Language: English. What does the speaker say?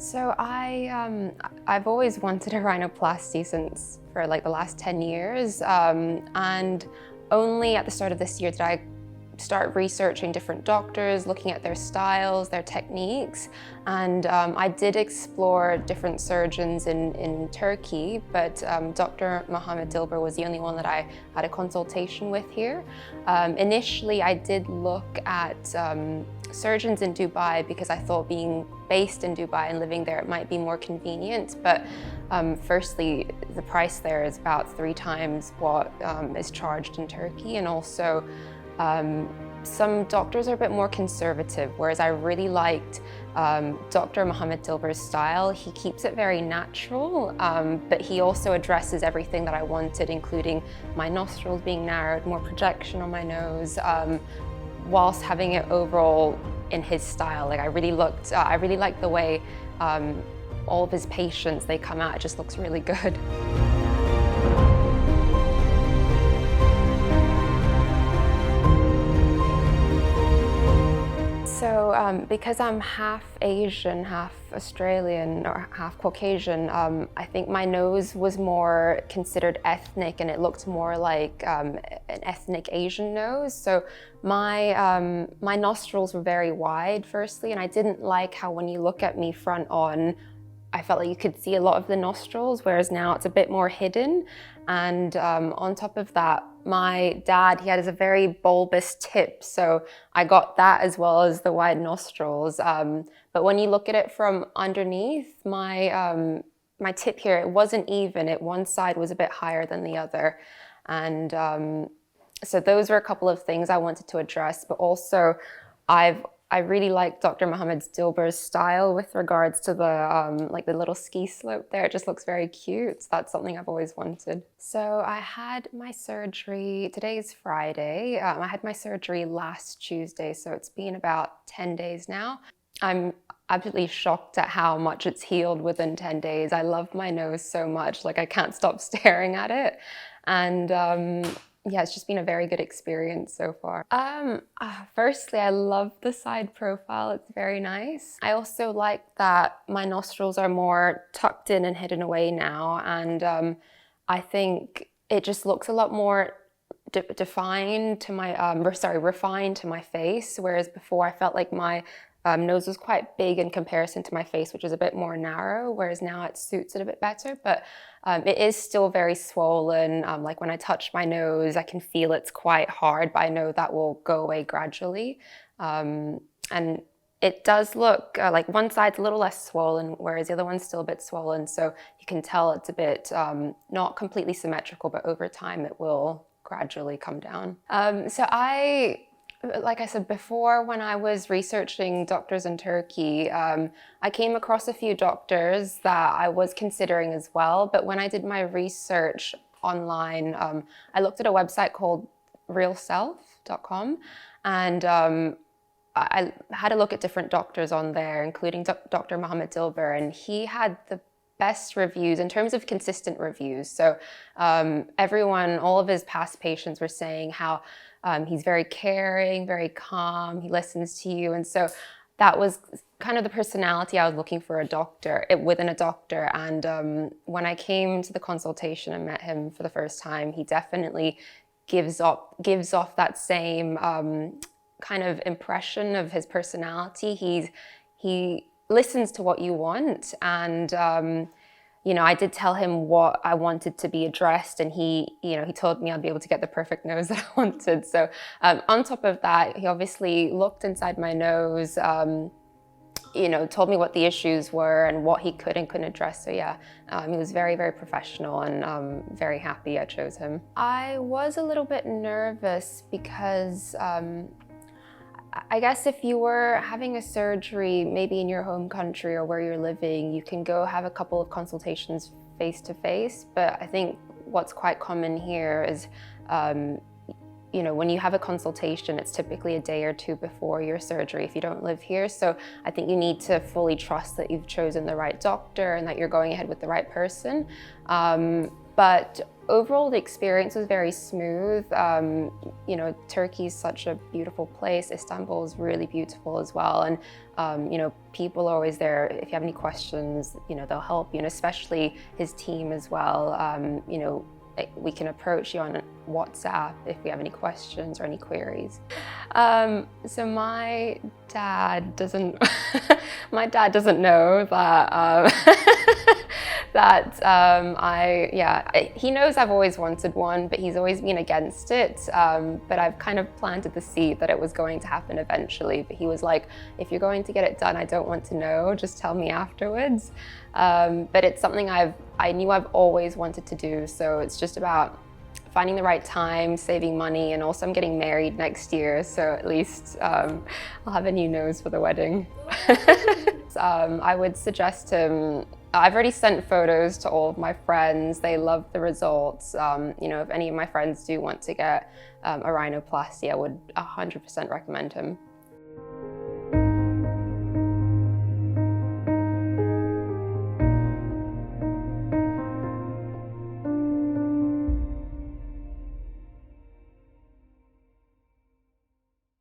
So I've always wanted a rhinoplasty for like the last 10 years, and only at the start of this year did I start researching different doctors, looking at their styles, their techniques, and I did explore different surgeons in Turkey, but Dr. Muhammet Dilber was the only one that I had a consultation with here. Initially, I did look at surgeons in Dubai because I thought being based in Dubai and living there, it might be more convenient, but firstly, the price there is about 3 times what is charged in Turkey, and also some doctors are a bit more conservative, whereas I really liked Dr. Muhammet Dilber's style. He keeps it very natural, but he also addresses everything that I wanted, including my nostrils being narrowed, more projection on my nose, whilst having it overall in his style. Like I really liked the way all of his patients, they come out, it just looks really good. So because I'm half Asian, half Australian, or half Caucasian, I think my nose was more considered ethnic and it looked more like an ethnic Asian nose. So my nostrils were very wide, firstly, and I didn't like how when you look at me front on, I felt like you could see a lot of the nostrils, whereas now it's a bit more hidden. And on top of that, my dad, he had a very bulbous tip, so I got that as well as the wide nostrils. But when you look at it from underneath, my tip here, it wasn't even. One side was a bit higher than the other. And so those were a couple of things I wanted to address, but also I really like Dr. Muhammet Dilber's style with regards to the like the little ski slope there. It just looks very cute. So that's something I've always wanted. So I had my surgery, today is Friday. I had my surgery last Tuesday, so it's been about 10 days now. I'm absolutely shocked at how much it's healed within 10 days. I love my nose so much, like I can't stop staring at it. And yeah, it's just been a very good experience so far. Firstly, I love the side profile. It's very nice. I also like that my nostrils are more tucked in and hidden away now. And I think it just looks a lot more defined to my, refined to my face. Whereas before I felt like my nose was quite big in comparison to my face, which is a bit more narrow, whereas now it suits it a bit better. But it is still very swollen. Like when I touch my nose, I can feel it's quite hard, but I know that will go away gradually. And it does look like one side's a little less swollen, whereas the other one's still a bit swollen. So you can tell it's a bit not completely symmetrical, but over time it will gradually come down. Like I said before, when I was researching doctors in Turkey, I came across a few doctors that I was considering as well. But when I did my research online, I looked at a website called realself.com, and I had a look at different doctors on there, including Dr. Muhammet Dilber, and he had the best reviews in terms of consistent reviews. So all of his past patients were saying how he's very caring, very calm, he listens to you. And so that was kind of the personality I was looking for within a doctor. And when I came to the consultation and met him for the first time, he definitely gives off that same kind of impression of his personality. He listens to what you want, and I did tell him what I wanted to be addressed, and he told me I'd be able to get the perfect nose that I wanted. So on top of that, he obviously looked inside my nose, told me what the issues were and what he could and couldn't address. So yeah, he was very, very professional, and I'm very happy I chose him. I was a little bit nervous because I guess if you were having a surgery, maybe in your home country or where you're living, you can go have a couple of consultations face to face. But I think what's quite common here is, when you have a consultation, it's typically a day or two before your surgery if you don't live here. So I think you need to fully trust that you've chosen the right doctor and that you're going ahead with the right person. But overall, the experience was very smooth. You know, Turkey is such a beautiful place. Istanbul is really beautiful as well. And, you know, people are always there. If you have any questions, you know, they'll help you, and especially his team as well. You know, we can approach you on WhatsApp if we have any questions or any queries. So my dad doesn't, my dad doesn't know that, he knows I've always wanted one, but he's always been against it. But I've kind of planted the seed that it was going to happen eventually. But he was like, if you're going to get it done, I don't want to know, just tell me afterwards. But it's something I knew I've always wanted to do. So it's just about finding the right time, saving money, and also I'm getting married next year. So at least I'll have a new nose for the wedding. I would suggest him, I've already sent photos to all of my friends. They love the results. You know, if any of my friends do want to get a rhinoplasty, I would 100% recommend him.